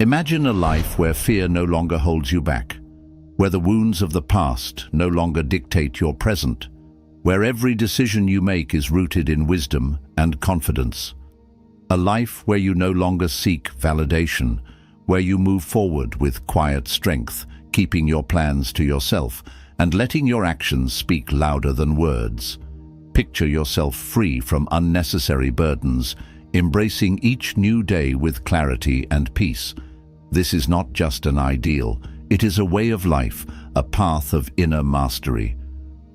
Imagine a life where fear no longer holds you back, where the wounds of the past no longer dictate your present, where every decision you make is rooted in wisdom and confidence. A life where you no longer seek validation, where you move forward with quiet strength, keeping your plans to yourself and letting your actions speak louder than words. Picture yourself free from unnecessary burdens, embracing each new day with clarity and peace. This is not just an ideal, it is a way of life, a path of inner mastery.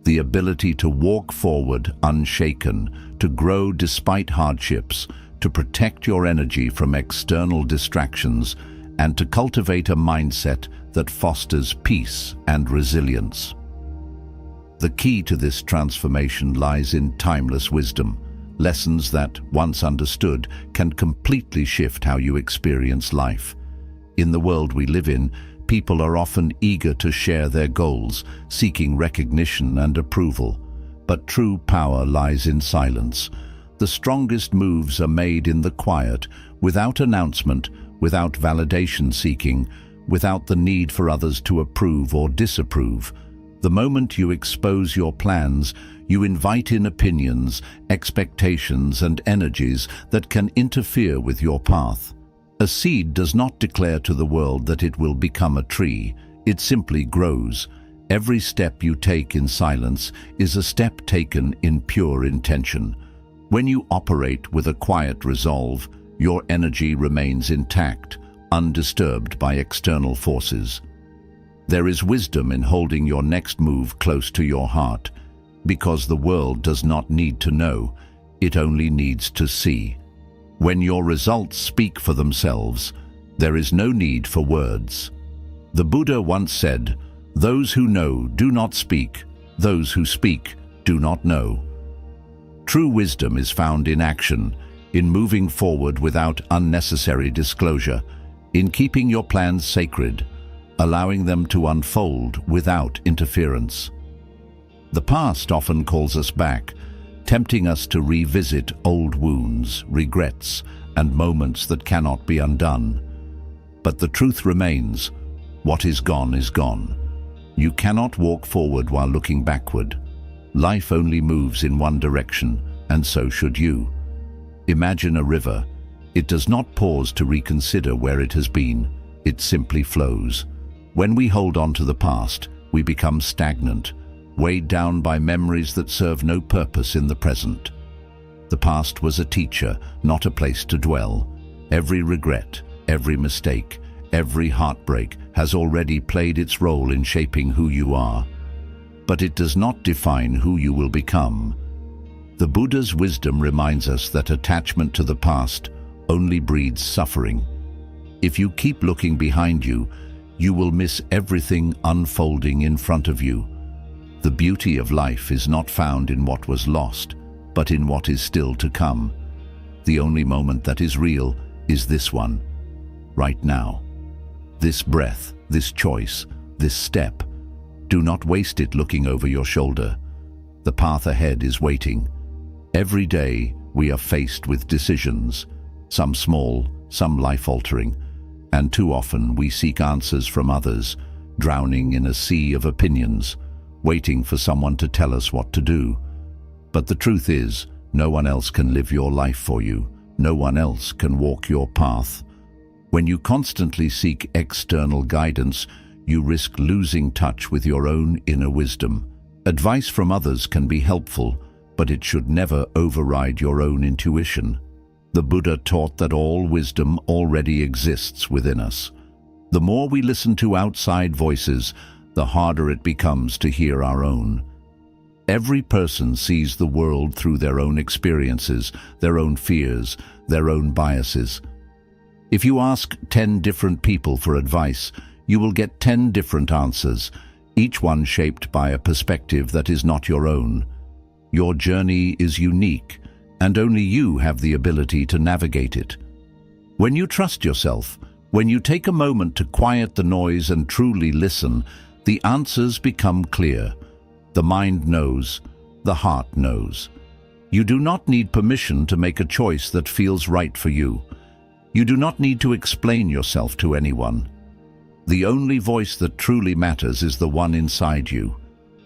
The ability to walk forward unshaken, to grow despite hardships, to protect your energy from external distractions, and to cultivate a mindset that fosters peace and resilience. The key to this transformation lies in timeless wisdom, lessons that, once understood, can completely shift how you experience life. In the world we live in, people are often eager to share their goals, seeking recognition and approval. But true power lies in silence. The strongest moves are made in the quiet, without announcement, without validation seeking, without the need for others to approve or disapprove. The moment you expose your plans, you invite in opinions, expectations, and energies that can interfere with your path. A seed does not declare to the world that it will become a tree. It simply grows. Every step you take in silence is a step taken in pure intention. When you operate with a quiet resolve, your energy remains intact, undisturbed by external forces. There is wisdom in holding your next move close to your heart, because the world does not need to know, it only needs to see. When your results speak for themselves, there is no need for words. The Buddha once said, "Those who know do not speak, those who speak do not know." True wisdom is found in action, in moving forward without unnecessary disclosure, in keeping your plans sacred, allowing them to unfold without interference. The past often calls us back, tempting us to revisit old wounds, regrets, and moments that cannot be undone. But the truth remains, what is gone is gone. You cannot walk forward while looking backward. Life only moves in one direction, and so should you. Imagine a river. It does not pause to reconsider where it has been. It simply flows. When we hold on to the past, we become stagnant, weighed down by memories that serve no purpose in the present. The past was a teacher, not a place to dwell. Every regret, every mistake, every heartbreak has already played its role in shaping who you are. But it does not define who you will become. The Buddha's wisdom reminds us that attachment to the past only breeds suffering. If you keep looking behind you, you will miss everything unfolding in front of you. The beauty of life is not found in what was lost, but in what is still to come. The only moment that is real is this one, right now. This breath, this choice, this step. Do not waste it looking over your shoulder. The path ahead is waiting. Every day we are faced with decisions, some small, some life-altering, and too often we seek answers from others, drowning in a sea of opinions, waiting for someone to tell us what to do. But the truth is, no one else can live your life for you. No one else can walk your path. When you constantly seek external guidance, you risk losing touch with your own inner wisdom. Advice from others can be helpful, but it should never override your own intuition. The Buddha taught that all wisdom already exists within us. The more we listen to outside voices, the harder it becomes to hear our own. Every person sees the world through their own experiences, their own fears, their own biases. If you ask 10 different people for advice, you will get 10 different answers, each one shaped by a perspective that is not your own. Your journey is unique, and only you have the ability to navigate it. When you trust yourself, when you take a moment to quiet the noise and truly listen, the answers become clear. The mind knows, the heart knows. You do not need permission to make a choice that feels right for you. You do not need to explain yourself to anyone. The only voice that truly matters is the one inside you.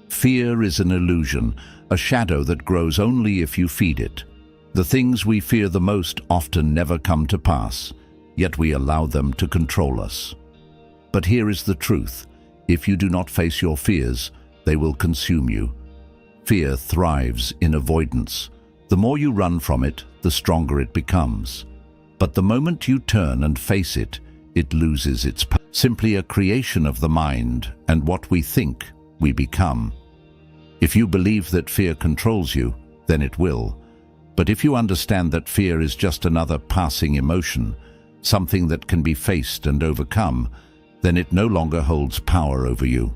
Fear is an illusion, a shadow that grows only if you feed it. The things we fear the most often never come to pass, yet we allow them to control us. But here is the truth. If you do not face your fears, they will consume you. Fear thrives in avoidance. The more you run from it, the stronger it becomes. But the moment you turn and face it, it loses its power. Simply a creation of the mind, and what we think, we become. If you believe that fear controls you, then it will. But if you understand that fear is just another passing emotion, something that can be faced and overcome, then it no longer holds power over you.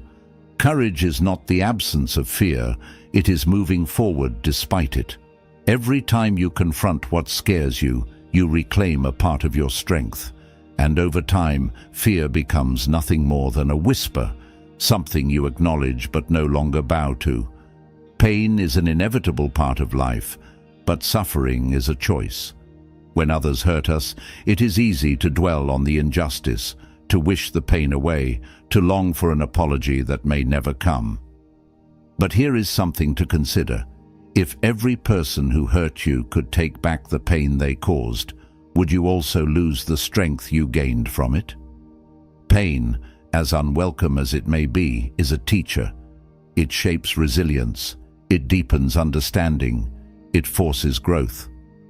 Courage is not the absence of fear, it is moving forward despite it. Every time you confront what scares you, you reclaim a part of your strength. And over time, fear becomes nothing more than a whisper, something you acknowledge but no longer bow to. Pain is an inevitable part of life, but suffering is a choice. When others hurt us, it is easy to dwell on the injustice, to wish the pain away, to long for an apology that may never come. But here is something to consider. If every person who hurt you could take back the pain they caused, would you also lose the strength you gained from it? Pain, as unwelcome as it may be, is a teacher. It shapes resilience, it deepens understanding, it forces growth.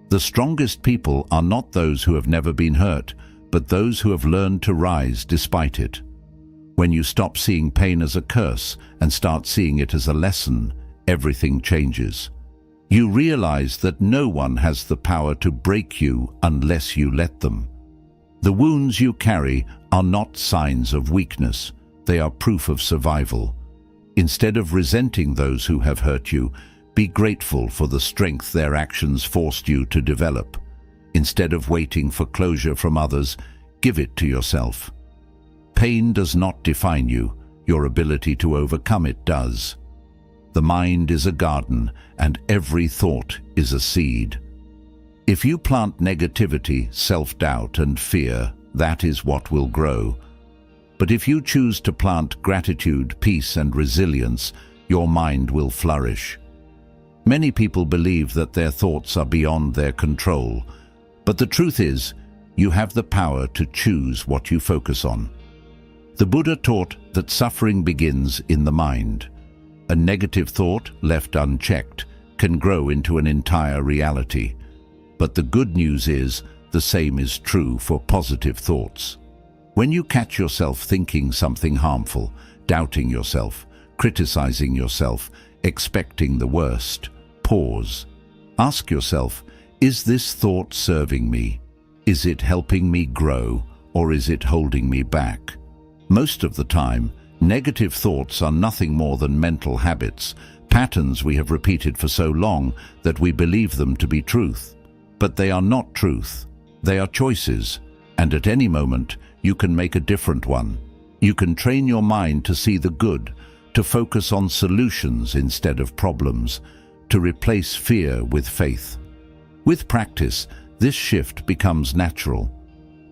The strongest people are not those who have never been hurt, but those who have learned to rise despite it. When you stop seeing pain as a curse and start seeing it as a lesson, everything changes. You realize that no one has the power to break you unless you let them. The wounds you carry are not signs of weakness, they are proof of survival. Instead of resenting those who have hurt you, be grateful for the strength their actions forced you to develop. Instead of waiting for closure from others, give it to yourself. Pain does not define you, your ability to overcome it does. The mind is a garden, and every thought is a seed. If you plant negativity, self-doubt, and fear, that is what will grow. But if you choose to plant gratitude, peace, and resilience, your mind will flourish. Many people believe that their thoughts are beyond their control, but the truth is, you have the power to choose what you focus on. The Buddha taught that suffering begins in the mind. A negative thought, left unchecked, can grow into an entire reality. But the good news is, the same is true for positive thoughts. When you catch yourself thinking something harmful, doubting yourself, criticizing yourself, expecting the worst, pause. Ask yourself, is this thought serving me? Is it helping me grow, or is it holding me back? Most of the time, negative thoughts are nothing more than mental habits, patterns we have repeated for so long that we believe them to be truth. But they are not truth. They are choices, and at any moment, you can make a different one. You can train your mind to see the good, to focus on solutions instead of problems, to replace fear with faith. With practice, this shift becomes natural.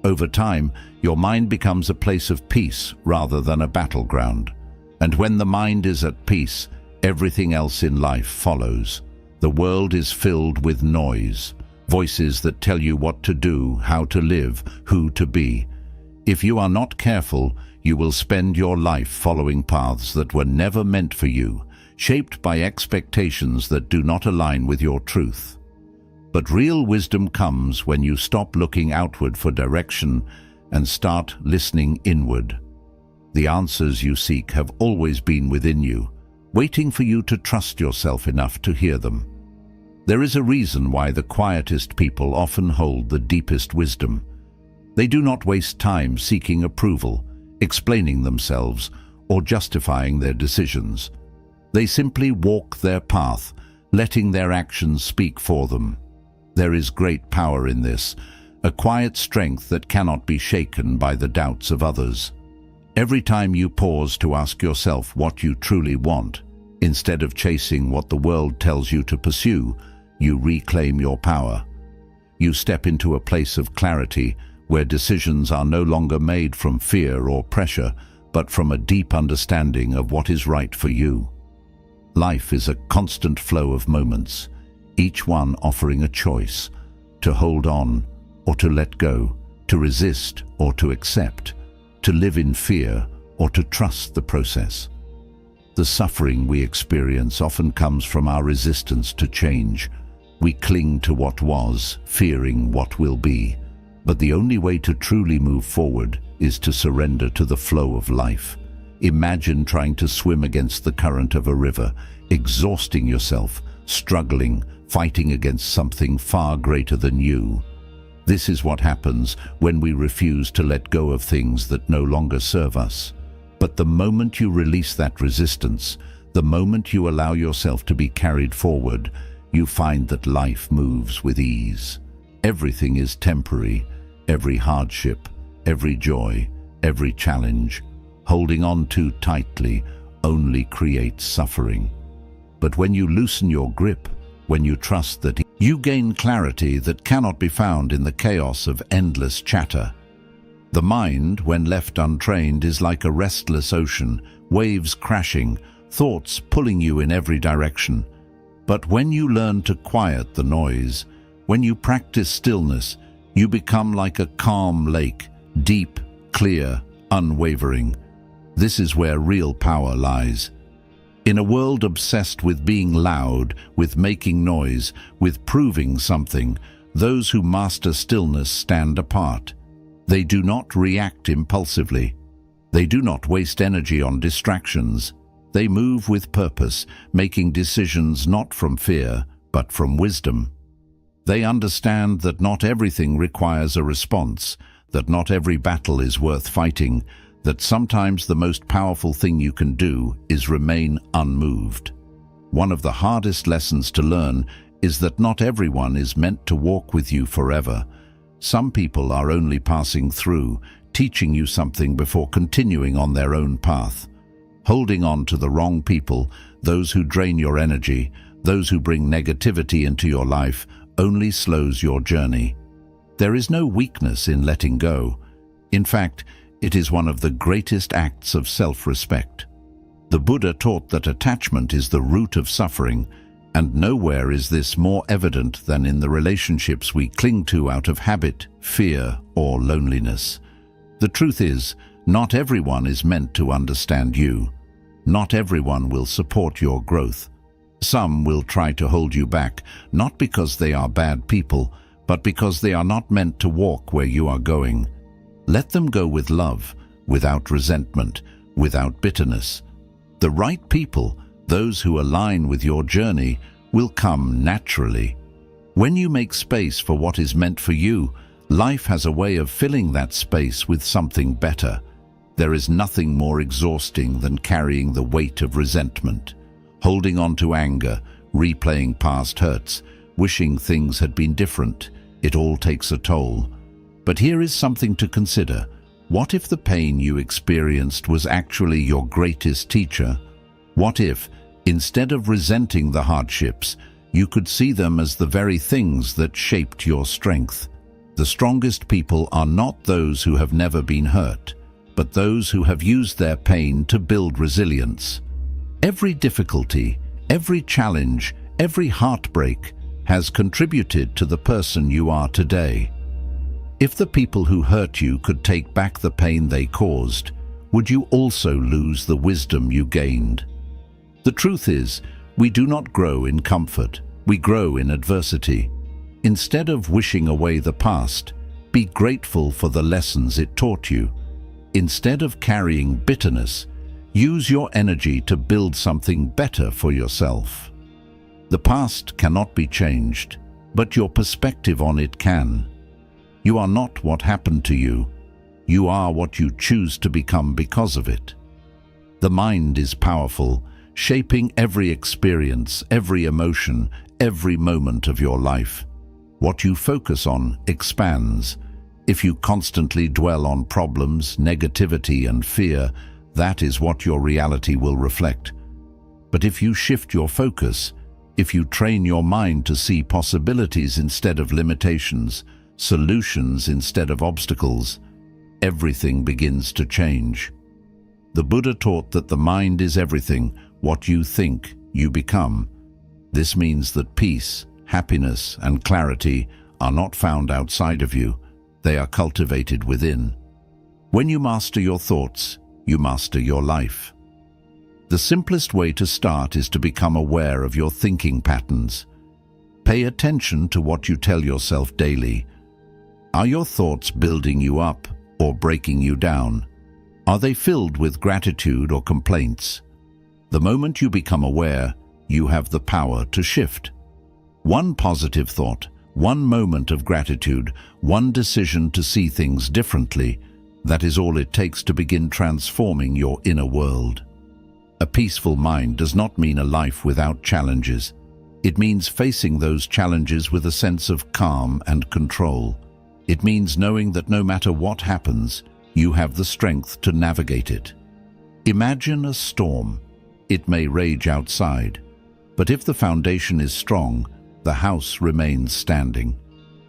Over time, your mind becomes a place of peace rather than a battleground. And when the mind is at peace, everything else in life follows. The world is filled with noise, voices that tell you what to do, how to live, who to be. If you are not careful, you will spend your life following paths that were never meant for you, shaped by expectations that do not align with your truth. But real wisdom comes when you stop looking outward for direction and start listening inward. The answers you seek have always been within you, waiting for you to trust yourself enough to hear them. There is a reason why the quietest people often hold the deepest wisdom. They do not waste time seeking approval, explaining themselves, or justifying their decisions. They simply walk their path, letting their actions speak for them. There is great power in this, a quiet strength that cannot be shaken by the doubts of others. Every time you pause to ask yourself what you truly want, instead of chasing what the world tells you to pursue, you reclaim your power. You step into a place of clarity where decisions are no longer made from fear or pressure, but from a deep understanding of what is right for you. Life is a constant flow of moments, each one offering a choice, to hold on or to let go, to resist or to accept, to live in fear or to trust the process. The suffering we experience often comes from our resistance to change. We cling to what was, fearing what will be. But the only way to truly move forward is to surrender to the flow of life. Imagine trying to swim against the current of a river, exhausting yourself, struggling, fighting against something far greater than you. This is what happens when we refuse to let go of things that no longer serve us. But the moment you release that resistance, the moment you allow yourself to be carried forward, you find that life moves with ease. Everything is temporary. Every hardship, every joy, every challenge, holding on too tightly only creates suffering. But when you loosen your grip, when you trust that you gain clarity that cannot be found in the chaos of endless chatter. The mind, when left untrained, is like a restless ocean, waves crashing, thoughts pulling you in every direction. But when you learn to quiet the noise, when you practice stillness, you become like a calm lake, deep, clear, unwavering. This is where real power lies. In a world obsessed with being loud, with making noise, with proving something, those who master stillness stand apart. They do not react impulsively. They do not waste energy on distractions. They move with purpose, making decisions not from fear, but from wisdom. They understand that not everything requires a response, that not every battle is worth fighting, that sometimes the most powerful thing you can do is remain unmoved. One of the hardest lessons to learn is that not everyone is meant to walk with you forever. Some people are only passing through, teaching you something before continuing on their own path. Holding on to the wrong people, those who drain your energy, those who bring negativity into your life, only slows your journey. There is no weakness in letting go. In fact, it is one of the greatest acts of self-respect. The Buddha taught that attachment is the root of suffering, and nowhere is this more evident than in the relationships we cling to out of habit, fear, or loneliness. The truth is, not everyone is meant to understand you. Not everyone will support your growth. Some will try to hold you back, not because they are bad people, but because they are not meant to walk where you are going. Let them go with love, without resentment, without bitterness. The right people, those who align with your journey, will come naturally. When you make space for what is meant for you, life has a way of filling that space with something better. There is nothing more exhausting than carrying the weight of resentment. Holding on to anger, replaying past hurts, wishing things had been different. It all takes a toll. But here is something to consider. What if the pain you experienced was actually your greatest teacher? What if, instead of resenting the hardships, you could see them as the very things that shaped your strength? The strongest people are not those who have never been hurt, but those who have used their pain to build resilience. Every difficulty, every challenge, every heartbreak has contributed to the person you are today. If the people who hurt you could take back the pain they caused, would you also lose the wisdom you gained? The truth is, we do not grow in comfort, we grow in adversity. Instead of wishing away the past, be grateful for the lessons it taught you. Instead of carrying bitterness, use your energy to build something better for yourself. The past cannot be changed, but your perspective on it can. You are not what happened to you. You are what you choose to become because of it. The mind is powerful, shaping every experience, every emotion, every moment of your life. What you focus on expands. If you constantly dwell on problems, negativity, and fear, that is what your reality will reflect. But if you shift your focus, if you train your mind to see possibilities instead of limitations, solutions instead of obstacles, everything begins to change. The Buddha taught that the mind is everything. What you think, you become. This means that peace, happiness, and clarity are not found outside of you. They are cultivated within. When you master your thoughts, you master your life. The simplest way to start is to become aware of your thinking patterns. Pay attention to what you tell yourself daily. Are your thoughts building you up or breaking you down? Are they filled with gratitude or complaints? The moment you become aware, you have the power to shift. One positive thought, one moment of gratitude, one decision to see things differently, that is all it takes to begin transforming your inner world. A peaceful mind does not mean a life without challenges. It means facing those challenges with a sense of calm and control. It means knowing that no matter what happens, you have the strength to navigate it. Imagine a storm. It may rage outside, but if the foundation is strong, the house remains standing.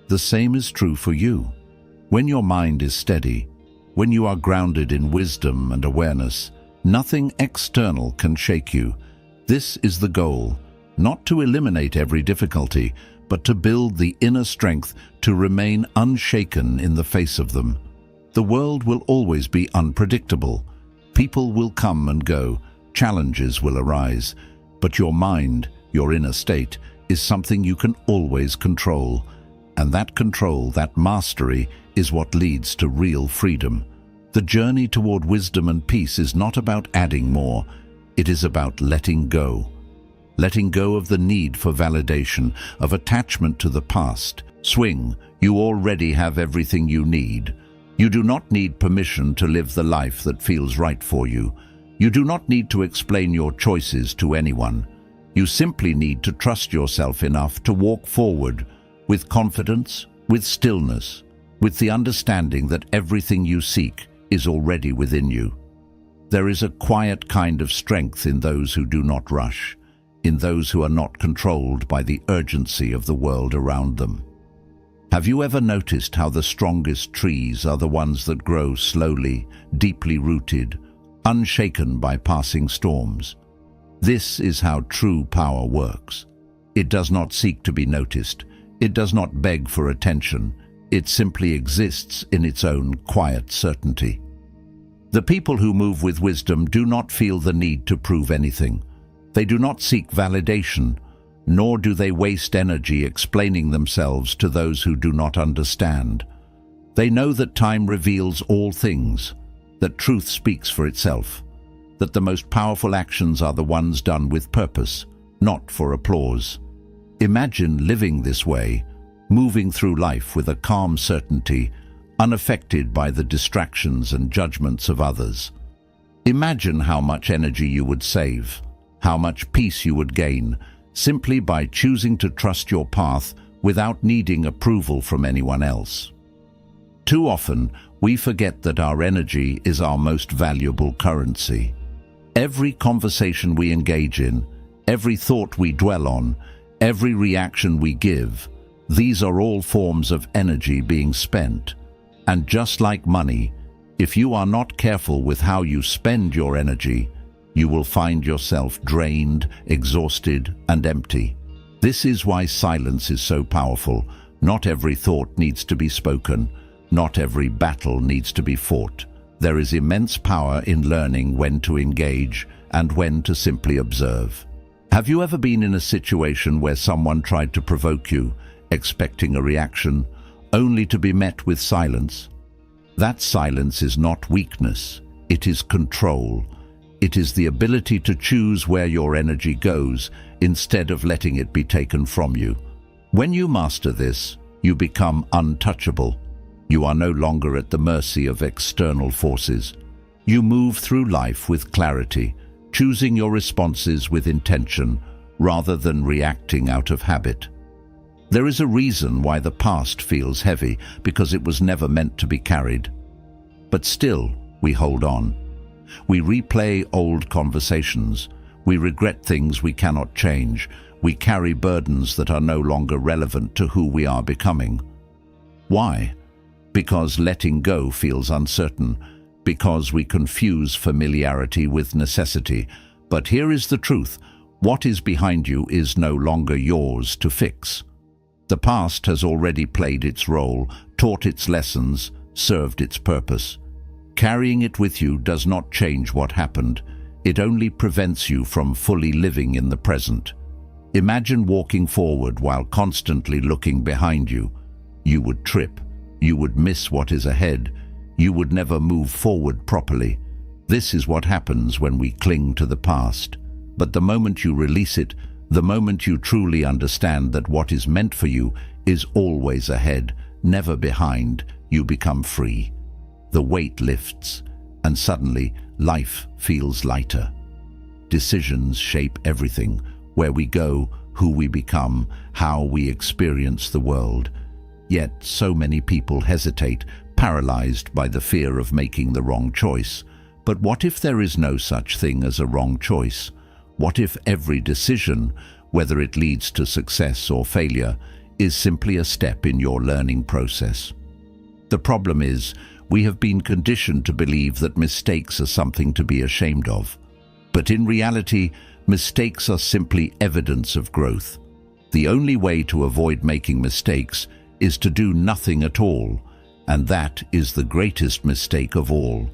The same is true for you. When your mind is steady, when you are grounded in wisdom and awareness, nothing external can shake you. This is the goal, not to eliminate every difficulty, but to build the inner strength to remain unshaken in the face of them. The world will always be unpredictable. People will come and go, challenges will arise, but your mind, your inner state, is something you can always control. And that control, that mastery, is what leads to real freedom. The journey toward wisdom and peace is not about adding more, it is about letting go. Letting go of the need for validation, of attachment to the past. Swing, you already have everything you need. You do not need permission to live the life that feels right for you. You do not need to explain your choices to anyone. You simply need to trust yourself enough to walk forward with confidence, with stillness, with the understanding that everything you seek is already within you. There is a quiet kind of strength in those who do not rush, in those who are not controlled by the urgency of the world around them. Have you ever noticed how the strongest trees are the ones that grow slowly, deeply rooted, unshaken by passing storms? This is how true power works. It does not seek to be noticed. It does not beg for attention. It simply exists in its own quiet certainty. The people who move with wisdom do not feel the need to prove anything. They do not seek validation, nor do they waste energy explaining themselves to those who do not understand. They know that time reveals all things, that truth speaks for itself, that the most powerful actions are the ones done with purpose, not for applause. Imagine living this way, moving through life with a calm certainty, unaffected by the distractions and judgments of others. Imagine how much energy you would save, how much peace you would gain, simply by choosing to trust your path without needing approval from anyone else. Too often, we forget that our energy is our most valuable currency. Every conversation we engage in, every thought we dwell on, every reaction we give, these are all forms of energy being spent. And just like money, if you are not careful with how you spend your energy, you will find yourself drained, exhausted, and empty. This is why silence is so powerful. Not every thought needs to be spoken. Not every battle needs to be fought. There is immense power in learning when to engage and when to simply observe. Have you ever been in a situation where someone tried to provoke you, expecting a reaction, only to be met with silence? That silence is not weakness, it is control. It is the ability to choose where your energy goes instead of letting it be taken from you. When you master this, you become untouchable. You are no longer at the mercy of external forces. You move through life with clarity, choosing your responses with intention rather than reacting out of habit. There is a reason why the past feels heavy, because it was never meant to be carried. But still, we hold on. We replay old conversations. We regret things we cannot change. We carry burdens that are no longer relevant to who we are becoming. Why? Because letting go feels uncertain, because we confuse familiarity with necessity. But here is the truth: what is behind you is no longer yours to fix. The past has already played its role, taught its lessons, served its purpose. Carrying it with you does not change what happened. It only prevents you from fully living in the present. Imagine walking forward while constantly looking behind you. You would trip. You would miss what is ahead. You would never move forward properly. This is what happens when we cling to the past. But the moment you release it, the moment you truly understand that what is meant for you is always ahead, never behind, you become free. The weight lifts, and suddenly life feels lighter. Decisions shape everything: where we go, who we become, how we experience the world. Yet so many people hesitate, paralyzed by the fear of making the wrong choice. But what if there is no such thing as a wrong choice? What if every decision, whether it leads to success or failure, is simply a step in your learning process? The problem is, we have been conditioned to believe that mistakes are something to be ashamed of. But in reality, mistakes are simply evidence of growth. The only way to avoid making mistakes is to do nothing at all, and that is the greatest mistake of all.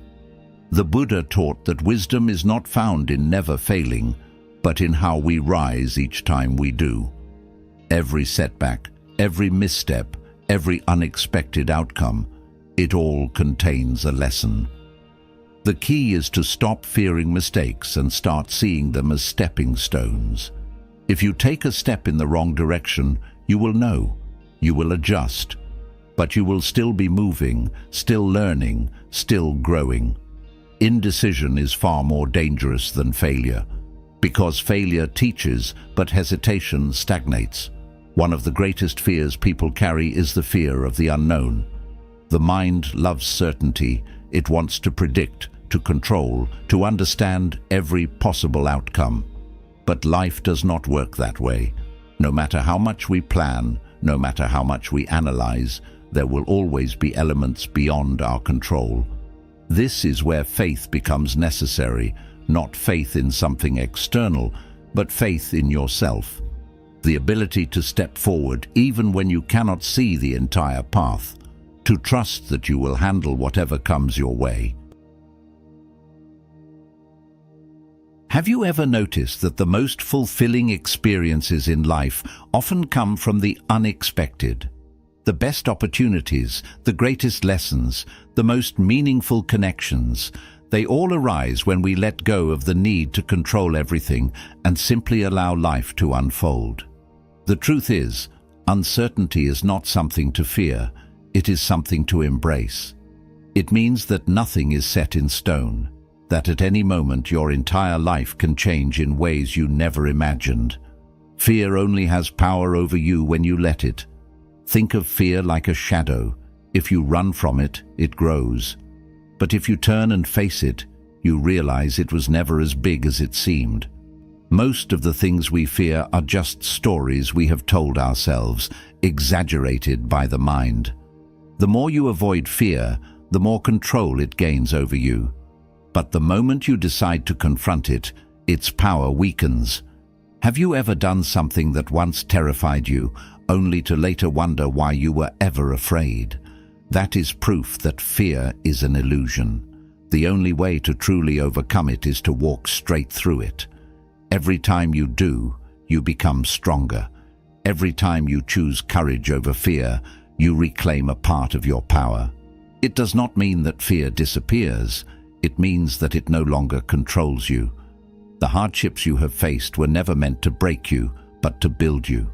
The Buddha taught that wisdom is not found in never failing, but in how we rise each time we do. Every setback, every misstep, every unexpected outcome, it all contains a lesson. The key is to stop fearing mistakes and start seeing them as stepping stones. If you take a step in the wrong direction, you will know, you will adjust, but you will still be moving, still learning, still growing. Indecision is far more dangerous than failure, because failure teaches, but hesitation stagnates. One of the greatest fears people carry is the fear of the unknown. The mind loves certainty. It wants to predict, to control, to understand every possible outcome. But life does not work that way. No matter how much we plan, no matter how much we analyze, there will always be elements beyond our control. This is where faith becomes necessary, not faith in something external, but faith in yourself. The ability to step forward even when you cannot see the entire path, to trust that you will handle whatever comes your way. Have you ever noticed that the most fulfilling experiences in life often come from the unexpected? The best opportunities, the greatest lessons, the most meaningful connections, they all arise when we let go of the need to control everything and simply allow life to unfold. The truth is, uncertainty is not something to fear, it is something to embrace. It means that nothing is set in stone, that at any moment your entire life can change in ways you never imagined. Fear only has power over you when you let it. Think of fear like a shadow. If you run from it, it grows. But if you turn and face it, you realize it was never as big as it seemed. Most of the things we fear are just stories we have told ourselves, exaggerated by the mind. The more you avoid fear, the more control it gains over you. But the moment you decide to confront it, its power weakens. Have you ever done something that once terrified you, only to later wonder why you were ever afraid? That is proof that fear is an illusion. The only way to truly overcome it is to walk straight through it. Every time you do, you become stronger. Every time you choose courage over fear, you reclaim a part of your power. It does not mean that fear disappears. It means that it no longer controls you. The hardships you have faced were never meant to break you, but to build you.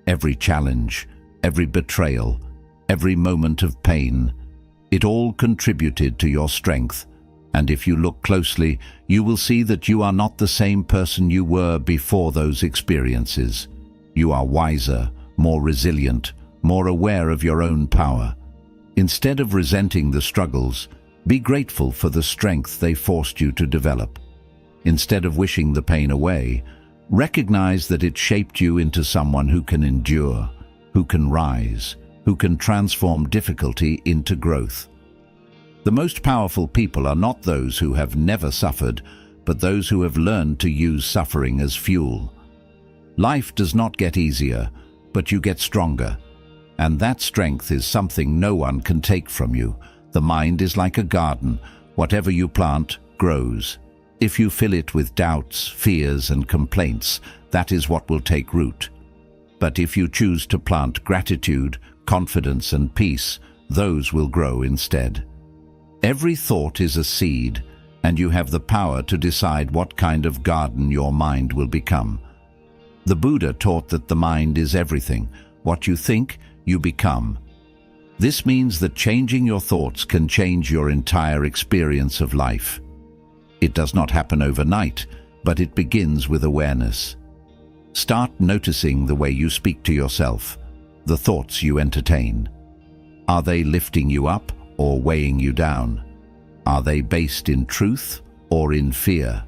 Every challenge, every betrayal, every moment of pain, it all contributed to your strength. And if you look closely, you will see that you are not the same person you were before those experiences. You are wiser, more resilient, more aware of your own power. Instead of resenting the struggles, be grateful for the strength they forced you to develop. Instead of wishing the pain away, recognize that it shaped you into someone who can endure, who can rise, who can transform difficulty into growth. The most powerful people are not those who have never suffered, but those who have learned to use suffering as fuel. Life does not get easier, but you get stronger. And that strength is something no one can take from you. The mind is like a garden. Whatever you plant grows. If you fill it with doubts, fears, and complaints, that is what will take root. But if you choose to plant gratitude, confidence, and peace, those will grow instead. Every thought is a seed, and you have the power to decide what kind of garden your mind will become. The Buddha taught that the mind is everything. What you think, you become. This means that changing your thoughts can change your entire experience of life. It does not happen overnight, but it begins with awareness. Start noticing the way you speak to yourself, the thoughts you entertain. Are they lifting you up or weighing you down? Are they based in truth or in fear?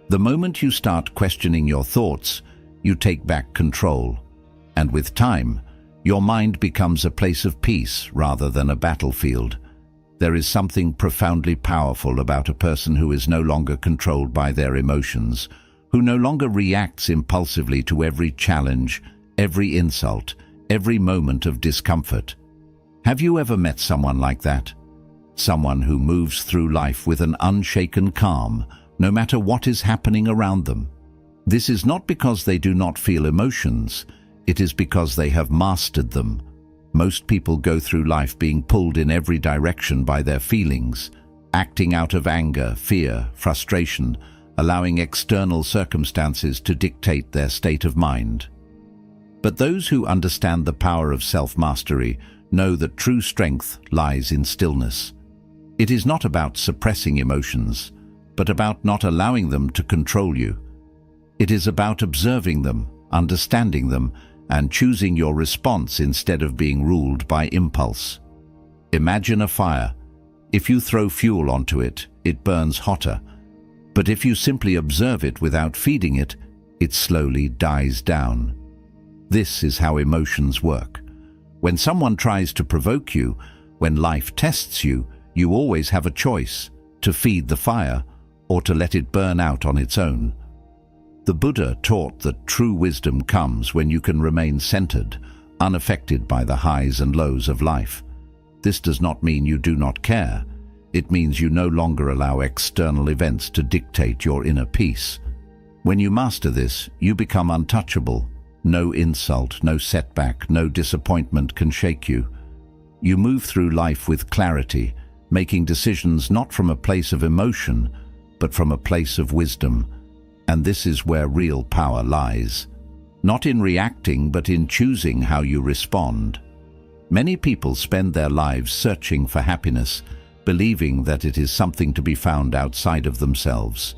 The moment you start questioning your thoughts, you take back control. And with time, your mind becomes a place of peace rather than a battlefield. There is something profoundly powerful about a person who is no longer controlled by their emotions, who no longer reacts impulsively to every challenge, every insult, every moment of discomfort. Have you ever met someone like that? Someone who moves through life with an unshaken calm, no matter what is happening around them. This is not because they do not feel emotions. It is because they have mastered them. Most people go through life being pulled in every direction by their feelings, acting out of anger, fear, frustration, allowing external circumstances to dictate their state of mind. But those who understand the power of self-mastery know that true strength lies in stillness. It is not about suppressing emotions, but about not allowing them to control you. It is about observing them, understanding them, and choosing your response instead of being ruled by impulse. Imagine a fire. If you throw fuel onto it, it burns hotter. But if you simply observe it without feeding it, it slowly dies down. This is how emotions work. When someone tries to provoke you, when life tests you, you always have a choice: to feed the fire or to let it burn out on its own. The Buddha taught that true wisdom comes when you can remain centered, unaffected by the highs and lows of life. This does not mean you do not care. It means you no longer allow external events to dictate your inner peace. When you master this, you become untouchable. No insult, no setback, no disappointment can shake you. You move through life with clarity, making decisions not from a place of emotion, but from a place of wisdom. And this is where real power lies. Not in reacting, but in choosing how you respond. Many people spend their lives searching for happiness, believing that it is something to be found outside of themselves.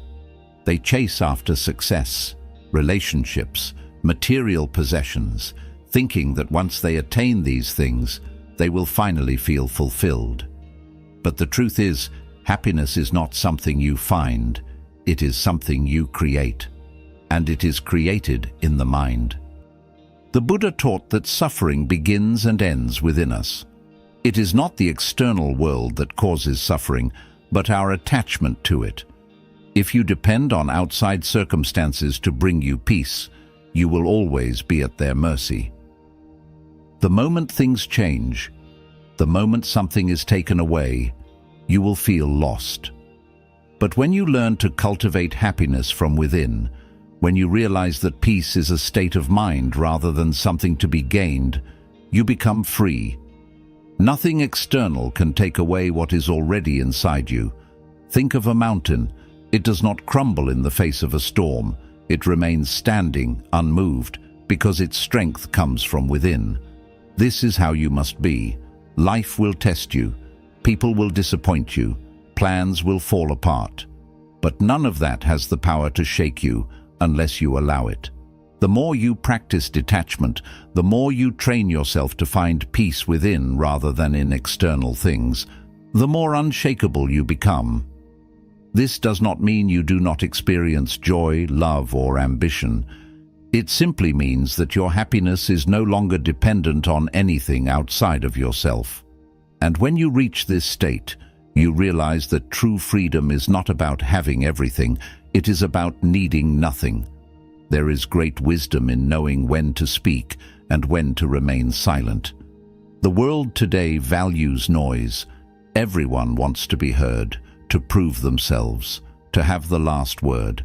They chase after success, relationships, material possessions, thinking that once they attain these things, they will finally feel fulfilled. But the truth is, happiness is not something you find. It is something you create, and it is created in the mind. The Buddha taught that suffering begins and ends within us. It is not the external world that causes suffering, but our attachment to it. If you depend on outside circumstances to bring you peace, you will always be at their mercy. The moment things change, the moment something is taken away, you will feel lost. But when you learn to cultivate happiness from within, when you realize that peace is a state of mind rather than something to be gained, you become free. Nothing external can take away what is already inside you. Think of a mountain. It does not crumble in the face of a storm. It remains standing, unmoved, because its strength comes from within. This is how you must be. Life will test you. People will disappoint you. Plans will fall apart. But none of that has the power to shake you unless you allow it. The more you practice detachment, the more you train yourself to find peace within rather than in external things, the more unshakable you become. This does not mean you do not experience joy, love, or ambition. It simply means that your happiness is no longer dependent on anything outside of yourself. And when you reach this state, you realize that true freedom is not about having everything, it is about needing nothing. There is great wisdom in knowing when to speak and when to remain silent. The world today values noise. Everyone wants to be heard, to prove themselves, to have the last word.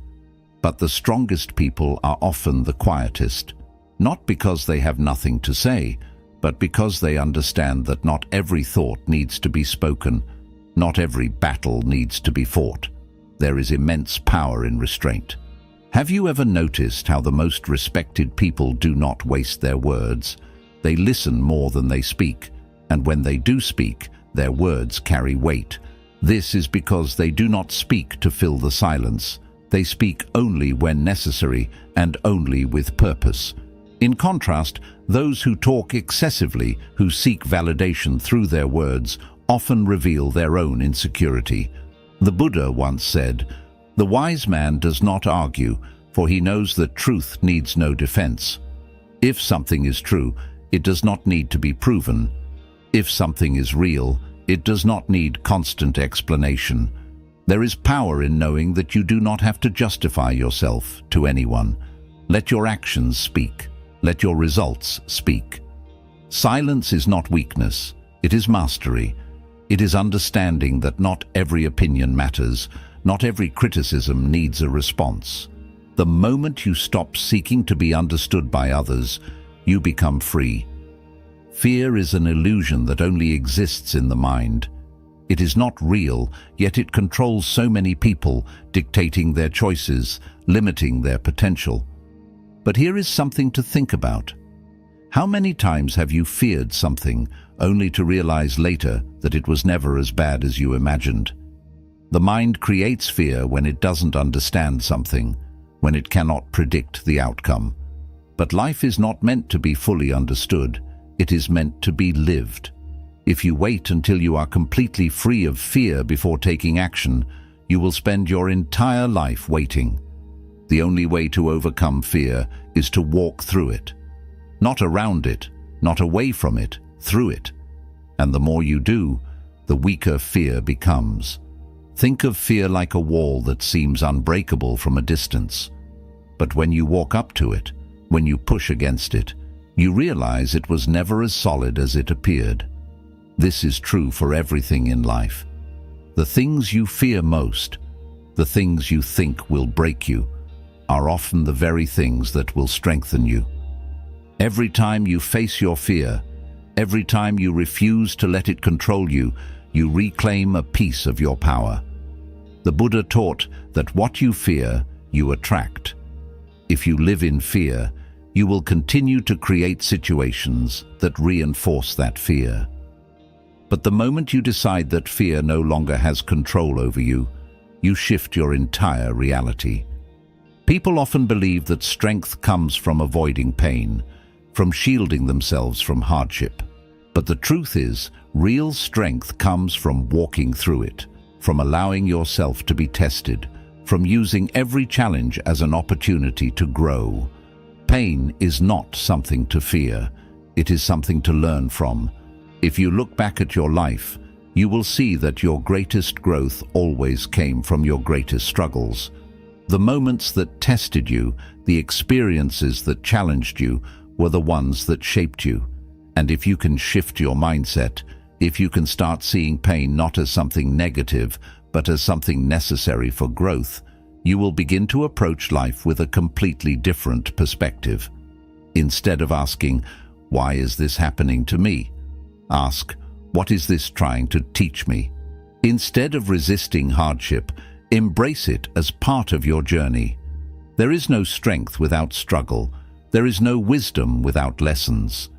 But the strongest people are often the quietest, not because they have nothing to say, but because they understand that not every thought needs to be spoken, not every battle needs to be fought. There is immense power in restraint. Have you ever noticed how the most respected people do not waste their words? They listen more than they speak, and when they do speak, their words carry weight. This is because they do not speak to fill the silence. They speak only when necessary and only with purpose. In contrast, those who talk excessively, who seek validation through their words, often reveal their own insecurity. The Buddha once said, "The wise man does not argue, for he knows that truth needs no defense. If something is true, it does not need to be proven. If something is real, it does not need constant explanation." There is power in knowing that you do not have to justify yourself to anyone. Let your actions speak. Let your results speak. Silence is not weakness. It is mastery. It is understanding that not every opinion matters. Not every criticism needs a response. The moment you stop seeking to be understood by others, you become free. Fear is an illusion that only exists in the mind. It is not real, yet it controls so many people, dictating their choices, limiting their potential. But here is something to think about. How many times have you feared something, only to realize later that it was never as bad as you imagined? The mind creates fear when it doesn't understand something, when it cannot predict the outcome. But life is not meant to be fully understood. It is meant to be lived. If you wait until you are completely free of fear before taking action, you will spend your entire life waiting. The only way to overcome fear is to walk through it. Not around it, not away from it, through it. And the more you do, the weaker fear becomes. Think of fear like a wall that seems unbreakable from a distance. But when you walk up to it, when you push against it, you realize it was never as solid as it appeared. This is true for everything in life. The things you fear most, the things you think will break you, are often the very things that will strengthen you. Every time you face your fear, every time you refuse to let it control you, you reclaim a piece of your power. The Buddha taught that what you fear, you attract. If you live in fear, you will continue to create situations that reinforce that fear. But the moment you decide that fear no longer has control over you, you shift your entire reality. People often believe that strength comes from avoiding pain, from shielding themselves from hardship. But the truth is, real strength comes from walking through it, from allowing yourself to be tested, from using every challenge as an opportunity to grow. Pain is not something to fear. It is something to learn from. If you look back at your life, you will see that your greatest growth always came from your greatest struggles. The moments that tested you, the experiences that challenged you, were the ones that shaped you. And if you can shift your mindset, if you can start seeing pain not as something negative, but as something necessary for growth, you will begin to approach life with a completely different perspective. Instead of asking, "Why is this happening to me?" ask, "What is this trying to teach me?" Instead of resisting hardship, embrace it as part of your journey. There is no strength without struggle. There is no wisdom without lessons.